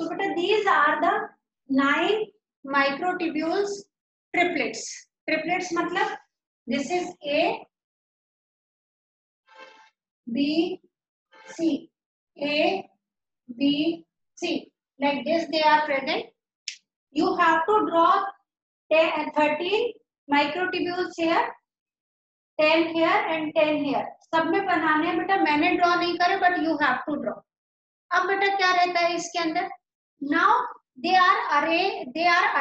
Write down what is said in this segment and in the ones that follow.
So beta these are the 9 microtubules triplets. Triplets मतलब this is A, B, C, A, B, C. Like this they are present. You have to draw 13 microtubules here, 10 here and 10 here. सब में बनाने हैं बेटा, मैंने draw नहीं करे but you have to draw. अब बेटा क्या रहता है इसके अंदर? Now they are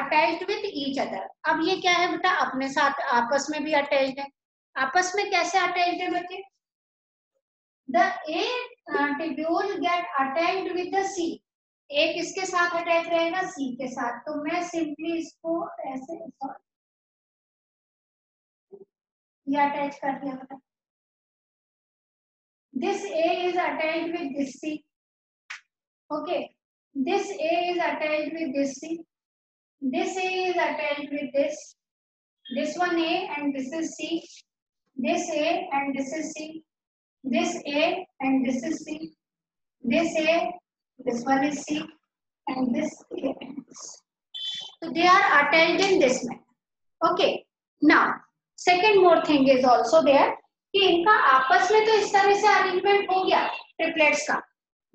attached with each other. अब ये क्या है बेटा? अपने साथ आपस में भी अटैच्ड है. आपस में कैसे अटैच्ड है बच्चे? The A tubule get attached with the C. एक इसके साथ अटैच रहेगा सी के साथ. तो मैं सिंपली इसको ऐसे ये अटैच कर दिया बेटा. This A is attached with this C. Okay, this A is attached with this C. This A is attached with this one A and this is C. This A and this is C. This A and this is C. This A, this one is C, and this A and this. So they are attached in this manner. Okay. Now, second more thing is also there कि इनका आपस में तो इस तरह से arrangement हो गया ट्रिपलेट्स का.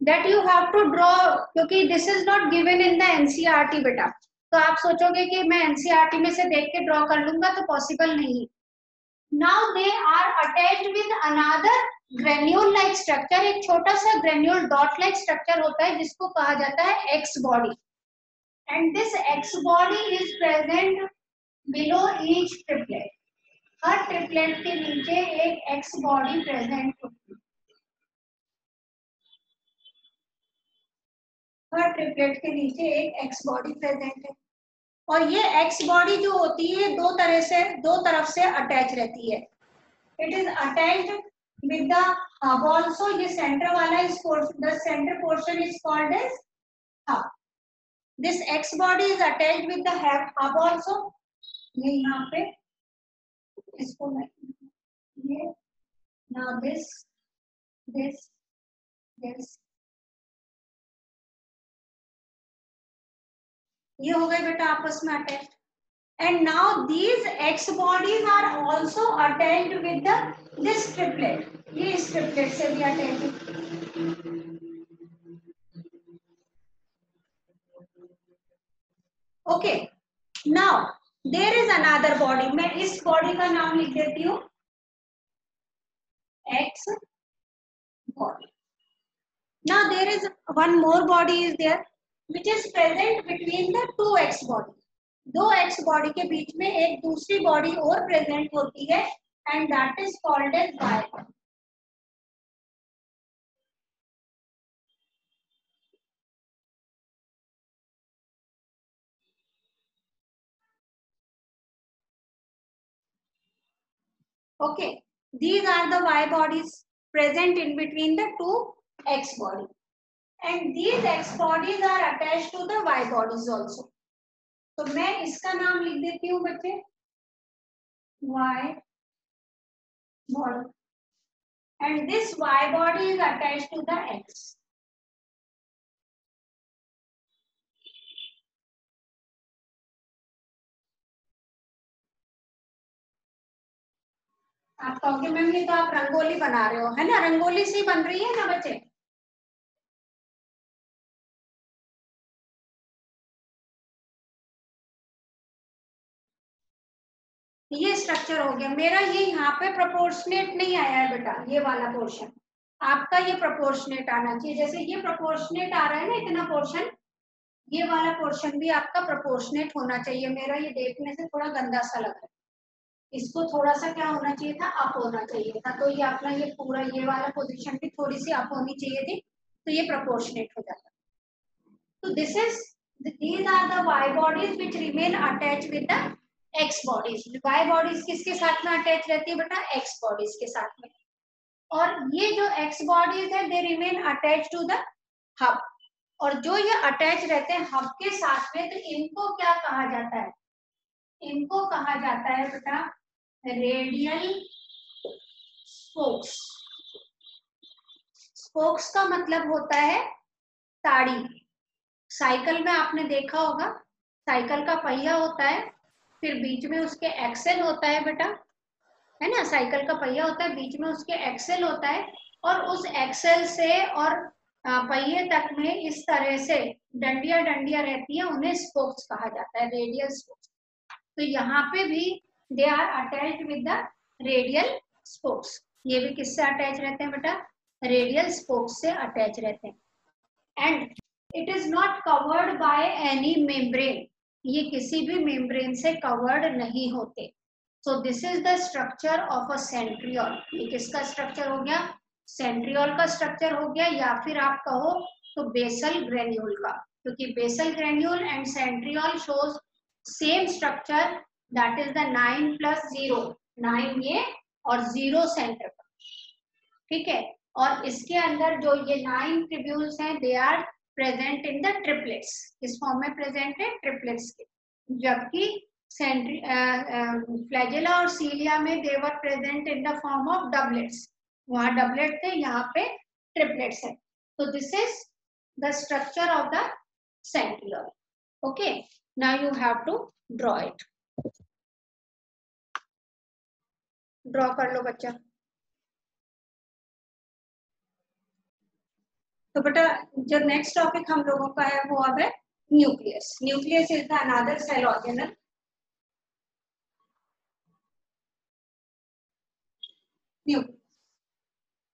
That you have to draw, क्योंकि this is not given in the NCERT बेटा. तो आप सोचोगे कि मैं NCERT में से देख के ड्रॉ कर लूंगा, तो पॉसिबल नहीं. Now they are attached with another granule like structure. एक छोटा सा granule dot like structure होता है जिसको कहा जाता है X body. And this X body is present below each triplet. Her triplet के नीचे एक X body present होती है. हर ट्रिपलेट के नीचे एक एक्स बॉडी प्रेजेंट है. और ये एक्स बॉडी जो होती है दो तरफ से अटैच रहती है. It is attached with the hub also. ये सेंटर वाला इस the centre portion is called as hub. This x body is attached with the hub also. ये यहाँ पे इसको मैं ये नाउ दिस ये हो गए बेटा आपस में attach. And now these X bodies are also attached with this triplet. ये इस ट्रिपलेट से भी अटैच है. Okay, now there is another body. मैं इस बॉडी का नाम लिख देती हूँ X body. Now there is one more body is there which is present between the two X body. दो X body के बीच में एक दूसरी बॉडी और प्रेजेंट होती है and that is called as Y body. Okay, these are the Y bodies present in between the two X body. And these X bodies are attached to the Y bodies also. तो मैं इसका नाम लिख देती हूँ बच्चे Y body. And this Y body is attached to the X. आप कहोगे मैम ये तो आप रंगोली बना रहे हो, है ना? रंगोली से बन रही है ना बच्चे. ये स्ट्रक्चर हो गया मेरा. ये यहाँ पे प्रोपोर्शनेट नहीं आया है बेटा. ये वाला पोर्शन आपका ये प्रोपोर्शनेट आना चाहिए. जैसे ये प्रोपोर्शनेट आ रहा है ना इतना पोर्शन, ये वाला पोर्शन भी आपका प्रोपोर्शनेट होना चाहिए. मेरा ये देखने से थोड़ा गंदा सा लग रहा है. इसको थोड़ा सा क्या होना चाहिए था? अप होना चाहिए था. तो ये अपना ये पूरा ये वाला पोजीशन भी थोड़ी सी अप होनी चाहिए थी, तो ये प्रोपोर्शनेट हो जाता. तो this is these are the Y bodies which remain attached with the X bodies. Y bodies किसके साथ में अटैच रहती है बेटा? X bodies के साथ में. और ये जो X bodies है they remain attached to the hub. और जो ये अटैच रहते हैं हब के साथ में, तो इनको क्या कहा जाता है? इनको कहा जाता है बेटा रेडियल स्पोक्स. स्पोक्स का मतलब होता है ताड़ी. साइकिल में आपने देखा होगा, साइकिल का पहिया होता है, फिर बीच में उसके एक्सेल होता है बेटा, है ना, साइकिल का पहिया होता है, बीच में उसके एक्सेल होता है, और उस एक्सेल से और पहिए तक में इस तरह से डंडिया डंडिया रहती है, उन्हें स्पोक्स कहा जाता है, रेडियल स्पोक्स। तो यहाँ पे भी they are attached with the radial spokes. ये भी किससे अटैच रहते हैं बेटा? रेडियल स्पोक्स से अटैच रहते हैं। And it is not covered by any membrane, ये किसी भी मेम्ब्रेन से कवर्ड नहीं होते। So this is the structure of a centriole. ये किसका स्ट्रक्चर हो गया? सेंट्रियोल का स्ट्रक्चर हो गया, या फिर आप कहो तो बेसल ग्रेन्यूल का, क्योंकि basal granule and centriole shows same structure, that is the 9 + 0, 9 ये और 0 सेंटर का, ठीक है। और इसके अंदर जो ये 9 ट्रिब्यूल्स हैं, they are present in the triplets, किस फॉर्म में प्रेजेंट है? ट्रिपलेट्स के। जबकि फ्लैजेला और सीलिया में they were present in the form of doublets, वहां डबलेट थे, यहाँ पे ट्रिपलेट्स है। तो this is the structure of the centriole. Okay, now you have to draw it. Draw कर लो बच्चा। तो बेटा जो नेक्स्ट टॉपिक हम लोगों का है वो अब है nucleus. Nucleus is the another cell organelle.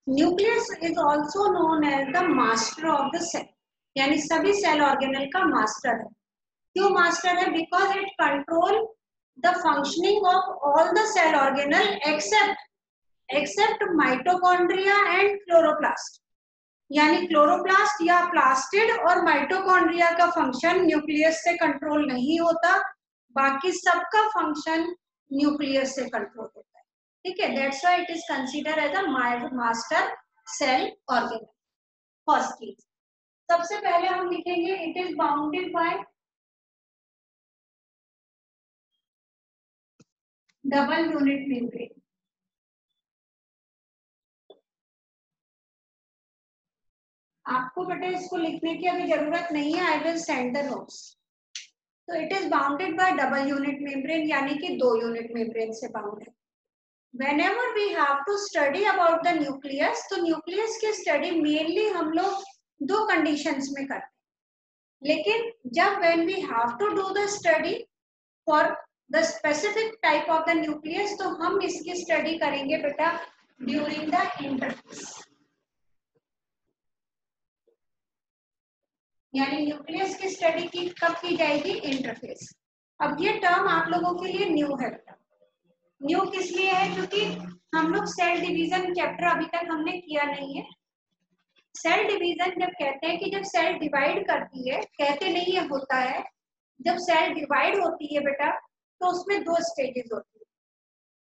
Nucleus is also known as the master of the cell, यानी सभी सेल ऑर्गेनल का मास्टर है। क्यों मास्टर है? Because it control the functioning of all the cell organelle except mitochondria and chloroplast. यानी chloroplast या plastid और mitochondria का फंक्शन न्यूक्लियस से कंट्रोल नहीं होता, बाकी सबका फंक्शन न्यूक्लियस से कंट्रोल होता है, ठीक है। That's why it is considered as a master cell organelle. First चीज, सबसे पहले हम लिखेंगे it is bounded by double unit membrane. आपको बेटा इसको लिखने की अभी जरूरत नहीं है, I will send the notes. तो it is bounded by double unit membrane, यानी कि 2 यूनिट मेम्ब्रेन से बाउंड है। Whenever we have to study about the nucleus, तो न्यूक्लियस की स्टडी मेनली हम लोग 2 कंडीशंस में करते हैं, लेकिन जब when we have to do the study for the specific type of the nucleus, तो हम इसकी स्टडी करेंगे बेटा during the interphase, यानी न्यूक्लियस की स्टडी की कब की जाएगी? इंटरफेस। अब ये टर्म आप लोगों के लिए न्यू है बेटा। न्यू किस लिए है? क्योंकि हम लोग सेल डिवीजन चैप्टर अभी तक हमने किया नहीं है। सेल डिवीजन जब कहते हैं कि जब सेल डिवाइड करती है, कहते नहीं है, होता है। जब सेल डिवाइड होती है बेटा तो उसमें 2 स्टेजेस होती है,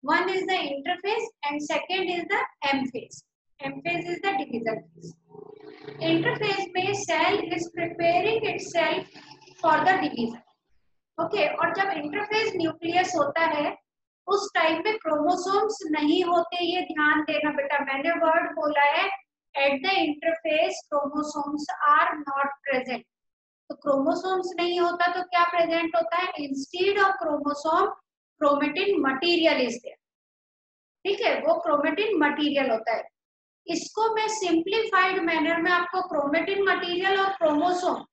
one is the interphase and second is the M phase. M phase is the division phase. Interphase में cell is preparing itself for the division, okay. और जब इंटरफेज न्यूक्लियस होता है उस टाइम पे क्रोमोसोम्स नहीं होते, ये ध्यान देना बेटा, मैंने वर्ड बोला है at the interface chromosomes are not present. तो क्रोमोसोम्स नहीं होता तो क्या प्रेजेंट होता है? Instead of chromosome chromatin material is there, ठीक है, वो क्रोमेटिन मटीरियल होता है। इसको मैं सिंप्लीफाइड मैनर में आपको क्रोमेटिन मटीरियल और क्रोमोसोम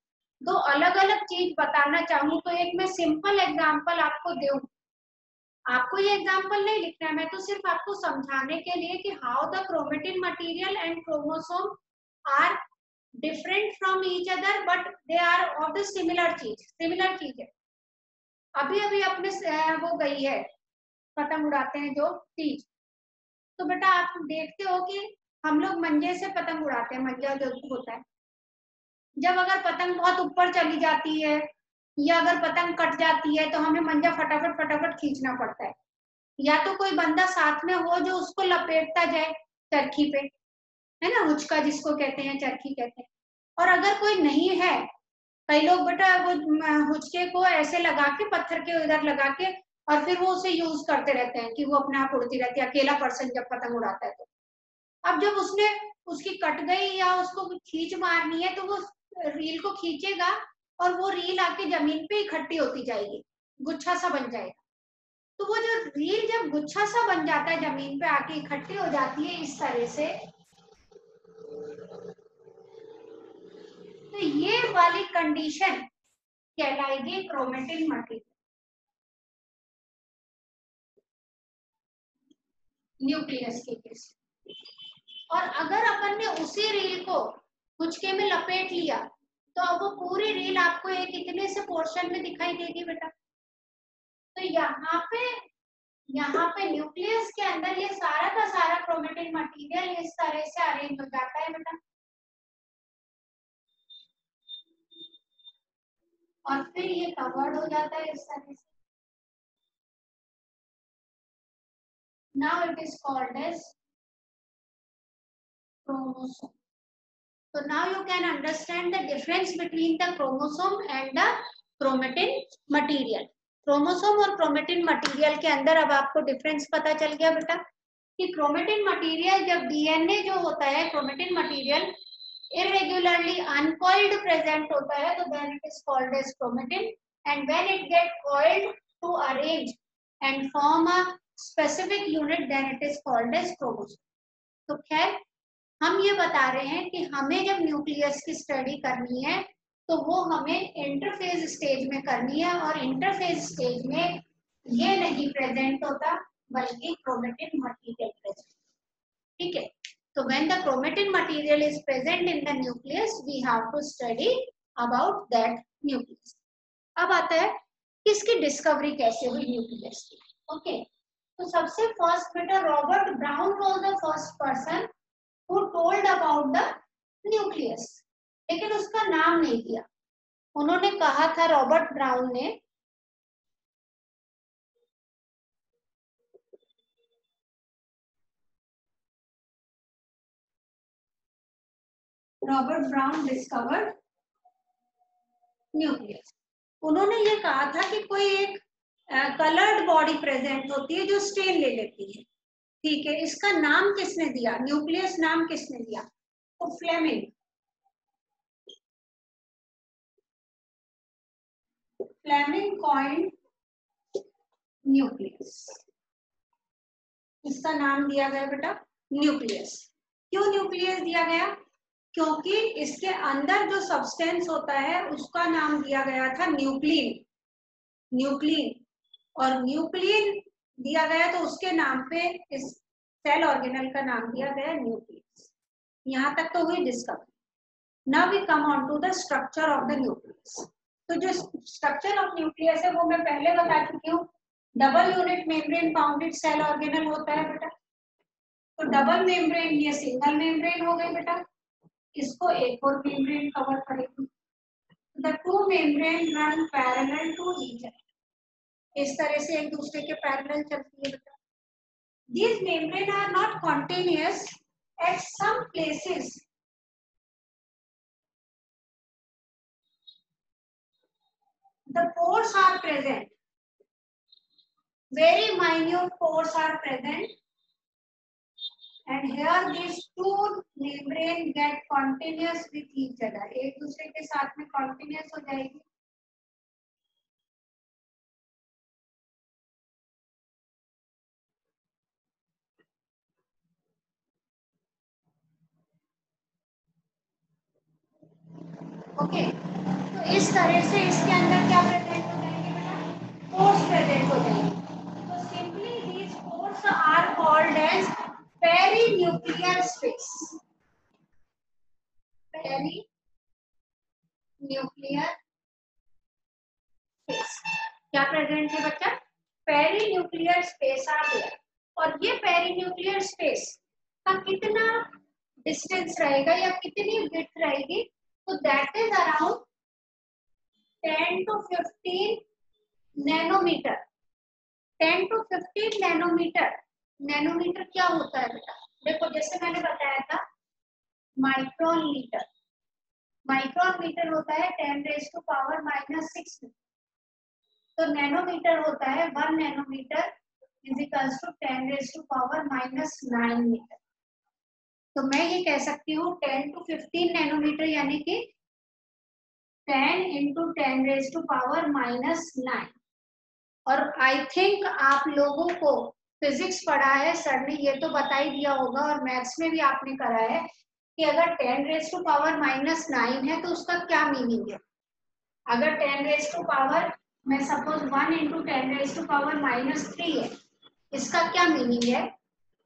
2 अलग अलग चीज बताना चाहूँ तो एक मैं सिंपल एग्जांपल आपको दूं। आपको ये एग्जांपल नहीं लिखना है, मैं तो सिर्फ आपको समझाने के लिए कि how the chromatin material and chromosome are different from each other but they are of the similar चीज है। अभी अभी अपने वो गई है पतंग उड़ाते हैं जो तीज, तो बेटा आप देखते हो कि हम लोग मंजे से पतंग उड़ाते हैं, मंजा जो होता है। जब अगर पतंग बहुत ऊपर चली जाती है या अगर पतंग कट जाती है तो हमें मंजा फटाफट फटाफट खींचना पड़ता है, या तो कोई बंदा साथ में हो जो उसको लपेटता जाए चरखी पे, है ना, हुचका जिसको कहते हैं, चरखी कहते हैं। और अगर कोई नहीं है, कई लोग बेटा वो हुचके को ऐसे लगा के पत्थर के इधर लगा के और फिर वो उसे यूज करते रहते हैं कि वो अपने आप उड़ती रहती है, अकेला पर्सन जब पतंग उड़ाता है तो। अब जब उसने उसकी कट गई या उसको खींच मारनी है तो वो रील को खींचेगा और वो रील आके जमीन पे इकट्ठी होती जाएगी, गुच्छा सा बन जाएगा। तो वो जो रील जब गुच्छा सा बन जाता है, जमीन पे आके इकट्ठी हो जाती है इस तरह से, तो ये वाली कंडीशन कहलाएगी क्रोमेटिन मटेरियल, न्यूक्लियस के केस। और अगर अपन ने उसी रील को गुच्छे में लपेट लिया तो अब वो पूरी रील आपको एक इतने से पोर्शन में दिखाई देगी बेटा। तो यहाँ पे न्यूक्लियस के अंदर ये सारा का सारा क्रोमेटिन मटेरियल इस तरह से अरेंज हो जाता है बेटा, और फिर ये कवर्ड हो जाता है इस तरह से। Now it is called as chromosome. So now you can understand the difference between the chromosome and the chromatin material. Chromosome और क्रोमेटिन मटेरियल के अंदर अब आपको डिफरेंस पता चल गया बेटा कि क्रोमेटिन मटेरियल, जब डीएनए जो होता है chromatin material irregularly uncoiled present होता है, तो then it is called as chromatin, and when it get coiled to arrange and form a specific unit, then it is called as chromosome. तो खैर हम ये बता रहे हैं कि हमें जब न्यूक्लियस की स्टडी करनी है तो वो हमें इंटरफेज स्टेज में करनी है, और इंटरफेज स्टेज में ये नहीं प्रेजेंट होता बल्कि क्रोमेटिन मटेरियल प्रेजेंट। ठीक है, तो when the chromatin material is present in the nucleus, we have to study about that nucleus. अब आता है कि इसकी डिस्कवरी कैसे हुई न्यूक्लियस की। ओके, तो सबसे फर्स्ट बेटा Robert brown was the first person who told about the nucleus, लेकिन उसका नाम नहीं दिया। उन्होंने कहा था, रॉबर्ट ब्राउन ने, रॉबर्ट ब्राउन डिस्कवर्ड न्यूक्लियस। उन्होंने ये कहा था कि कोई एक कलर्ड बॉडी प्रेजेंट होती है जो स्टेन ले लेती है। ठीक है, इसका नाम किसने दिया, न्यूक्लियस नाम किसने दिया, तो फ्लेमिंग। फ्लेमिंग कॉइन्ड न्यूक्लियस, इसका नाम दिया गया बेटा न्यूक्लियस। क्यों न्यूक्लियस दिया गया, क्योंकि इसके अंदर जो सब्सटेंस होता है उसका नाम दिया गया था न्यूक्लिन। न्यूक्लिन, और न्यूक्लिन दिया गया तो उसके नाम पे इस सेल ऑर्गेनल का नाम दिया गया न्यूक्लियस। यहाँ तक तो हुई discovery. Now we come on to the structure of the nucleus. तो जो स्ट्रक्चर ऑफ न्यूक्लियस है वो मैं पहले बता चुकी हूँ, double unit membrane bounded cell organelle होता है बेटा। तो डबल मेम्ब्रेन, ये सिंगल मेम्ब्रेन हो गई बेटा, इसको एक और मेम्ब्रेन कवर करेगी। The two membrane run parallel to each other, इस तरह से एक दूसरे के पैरेलल चलती है बेटा। These membranes are not continuous at some places. The pores are present. Very minute pores are present. And here these two membranes get continuous with each other. एक दूसरे के साथ में continuous हो जाएगी। ओके, तो इस तरह से इसके अंदर क्या प्रेजेंट हो जाएंगे बेटा, पोर्स प्रेजेंट हो जाएंगे। तो simply these pores are called as perinuclear space. Perinuclear space क्या प्रेजेंट है बच्चा, पेरीन्यूक्लियर स्पेस आ गया। और ये पेरीन्यूक्लियर स्पेस का कितना डिस्टेंस रहेगा या कितनी विड्थ रहेगी, तो that is around 10 to 15 nanometer. 10 to 15 nanometer. Nanometer क्या होता है बेटा, देखो जैसे मैंने बताया था माइक्रोन मीटर। माइक्रोन मीटर होता है 10⁻⁻⁶। तो नैनोमीटर होता है 1 nanometer is equals to 10⁻⁹ meter. तो मैं ये कह सकती हूँ 10 to 15 नैनोमीटर यानी कि 10 into 10 raised to power -9। और आई थिंक आप लोगों को फिजिक्स पढ़ा है सर ने, ये तो बता ही दिया होगा, और मैथ्स में भी आपने करा है कि अगर 10 रेज टू पावर -9 है तो उसका क्या मीनिंग है। अगर 10 रेज टू पावर, मैं suppose 1 into 10 raise to power -3 है, इसका क्या मीनिंग है।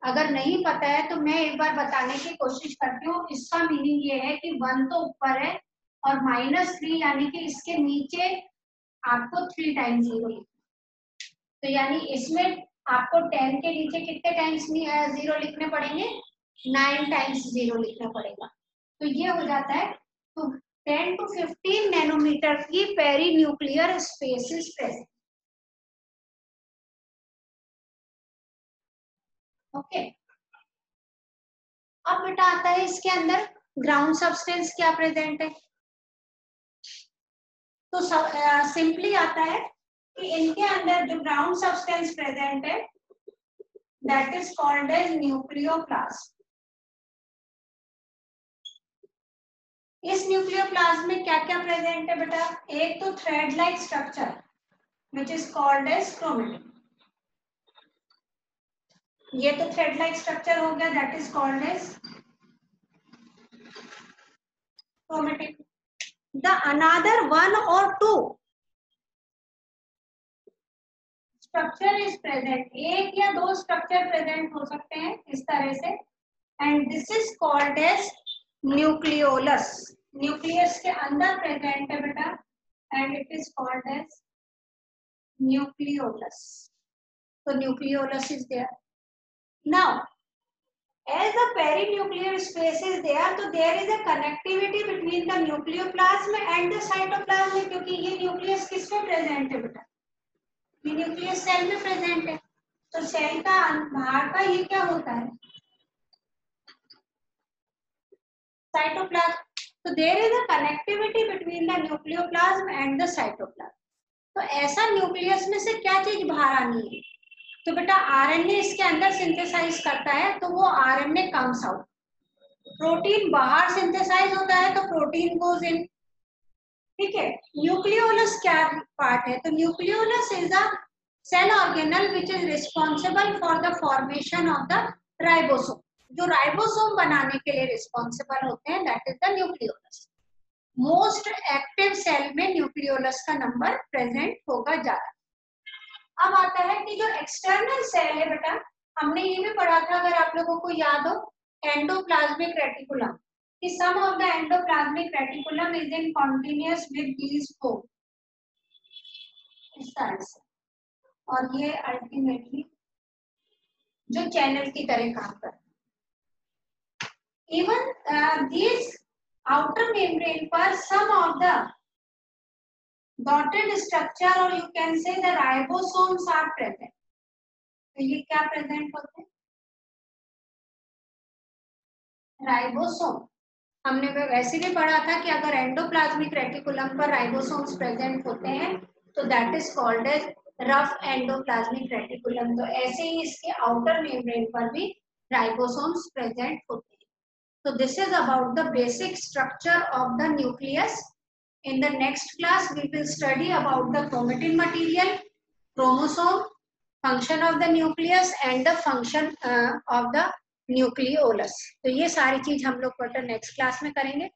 अगर नहीं पता है तो मैं एक बार बताने की कोशिश करती हूँ। इसका मीनिंग ये है कि 1 तो ऊपर है और -3 यानी कि इसके नीचे आपको 3 टाइम्स 0, तो यानी इसमें आपको 10 के नीचे कितने टाइम्स 0 लिखने पड़ेंगे, 9 टाइम्स 0 लिखना पड़ेगा। तो ये हो जाता है, तो 10 to 15 नैनोमीटर की perinuclear space is present. Okay, अब बेटा आता है इसके अंदर ग्राउंड सब्सटेंस क्या प्रेजेंट है। तो सिंपली आता है कि इनके अंदर जो ग्राउंड सब्सटेंस प्रेजेंट है दैट इज कॉल्ड एज न्यूक्लियोप्लास्ट। इस न्यूक्लियोप्लाज्म में क्या क्या प्रेजेंट है बेटा, एक तो thread like structure which is called as chromatin. ये तो थ्रेड लाइक स्ट्रक्चर हो गया, that is called as chromatin. The another 1 or 2 structure is present, एक या दो स्ट्रक्चर प्रेजेंट हो सकते हैं इस तरह से, and this is called as nucleolus. Nucleus के अंदर प्रेजेंट है बेटा, and it is called as nucleolus. तो nucleolus is there. Now as the perinuclear space is there, so there is a connectivity between the nucleoplasm and the cytoplasm, क्योंकि ये nucleus किसमें present है बेटा, ये न्यूक्लियस सेल में present है। तो सेल का बाहर का ये क्या होता है, साइटोप्लाज्म। तो there is a connectivity between the nucleoplasm and the cytoplasm. तो ऐसा न्यूक्लियस में से क्या चीज बाहर आनी है, तो बेटा आरएनए इसके अंदर सिंथेसाइज करता है, तो वो आरएनए कम्स आउट। प्रोटीन बाहर सिंथेसाइज होता है तो प्रोटीन गोज इन, ठीक है। न्यूक्लियोलस क्या पार्ट है, तो nucleolus is a cell organelle which is responsible for the formation of the ribosome. जो राइबोसोम बनाने के लिए रिस्पॉन्सिबल होते हैं that is the nucleolus. Most active cell में न्यूक्लियोलस का नंबर प्रेजेंट होगा ज्यादा। अब आता है कि जो एक्सटर्नल सेल है बेटा, हमने ये भी पढ़ा था अगर आप लोगों को याद हो, एंडोप्लाज्मिक रेटिकुलम, कि some of the endoplasmic reticulum is in continuous with these four, इस तरह से, और ये अल्टीमेटली जो चैनल की तरह काम करता है। इवन दिस आउटर मेम्ब्रेन पर some of the dotted structure or you can say the ribosomes are present। तो ये क्या प्रेजेंट होते हैं, राइबोसोम। हमने वैसे भी पढ़ा था कि अगर एंडोप्लाज्मिक रेटिकुलम पर राइबोसोम्स प्रेजेंट होते हैं तो that is called as rough endoplasmic reticulum. तो ऐसे ही इसके आउटर मेम्ब्रेन पर भी राइबोसोम्स प्रेजेंट होते हैं। तो this is about the basic structure of the nucleus. In the next class, we will study about the chromatin material, chromosome, function of the nucleus, and the function of the nucleolus. तो ये सारी चीज हम लोग next class में करेंगे।